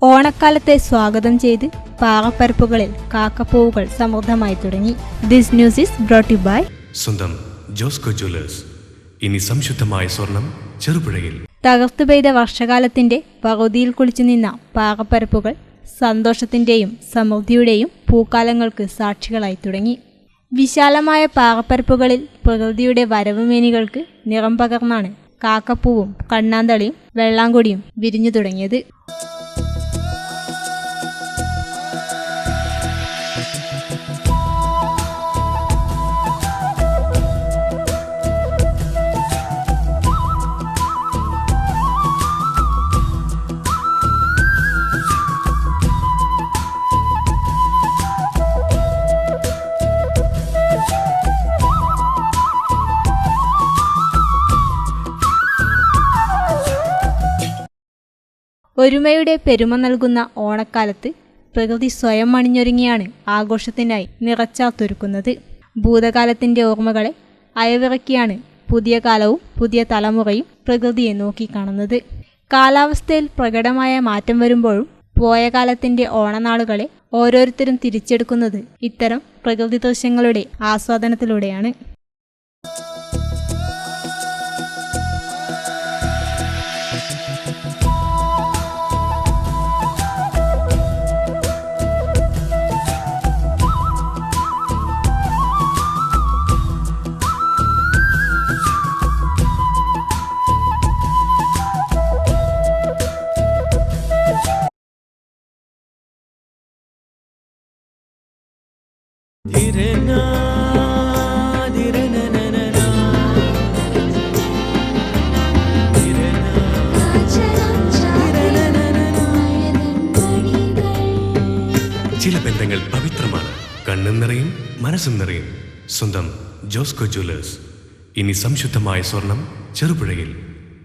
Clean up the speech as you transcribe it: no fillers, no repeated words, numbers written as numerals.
ഓണക്കാലത്തെ സ്വാഗതം ചെയ്ത് പാറപ്പരപ്പുകളിൽ കാക്കപ്പൂവുകൾ സമൃദ്ധമായി തുടങ്ങി. This news is brought you by സ്വന്തം ജോസ്കോ ജ്വല്ലേഴ്സ്. ഇനി സംശുദ്ധമായ സ്വർണം ചെറുപുഴയിൽ. തകർത്തു പെയ്ത വർഷകാലത്തിന്റെ പകുതിയിൽ കുളിച്ചു നിന്ന പാറപ്പരപ്പുകൾ സന്തോഷത്തിന്റെയും സമൃദ്ധിയുടെയും പൂക്കാലങ്ങൾക്ക് സാക്ഷികളായി തുടങ്ങി. വിശാലമായ പാറപ്പരപ്പുകളിൽ പ്രകൃതിയുടെ വരവുമേനികൾക്ക് നിറം പകർന്നാണ് കാക്കപ്പൂവും കണ്ണാന്തളിയും വെള്ളാങ്കൊടിയും വിരിഞ്ഞു തുടങ്ങിയത്. ഒരുമയുടെ പെരുമ നൽകുന്ന ഓണക്കാലത്ത് പ്രകൃതി സ്വയം അണിഞ്ഞൊരുങ്ങിയാണ് ആഘോഷത്തിനായി നിറച്ചാത്തൊരുക്കുന്നത്. ഭൂതകാലത്തിന്റെ ഓർമ്മകളെ അയവിറക്കിയാണ് പുതിയ കാലവും പുതിയ തലമുറയും പ്രകൃതിയെ നോക്കിക്കാണുന്നത്. കാലാവസ്ഥയിൽ പ്രകടമായ മാറ്റം വരുമ്പോഴും പോയ കാലത്തിന്റെ ഓണനാളുകളെ ഓരോരുത്തരും തിരിച്ചെടുക്കുന്നത് ഇത്തരം പ്രകൃതി ദൃശ്യങ്ങളുടെ ആസ്വാദനത്തിലൂടെയാണ്. ചില ബന്ധങ്ങൾ പവിത്രമാണ്. കണ്ണും നിറയും മനസ്സും നിറയും. സ്വന്തം ജോസ്കോ ജ്വല്ലേഴ്സ്. ഇനി സംശുദ്ധമായ സ്വർണം ചെറുപുഴയിൽ.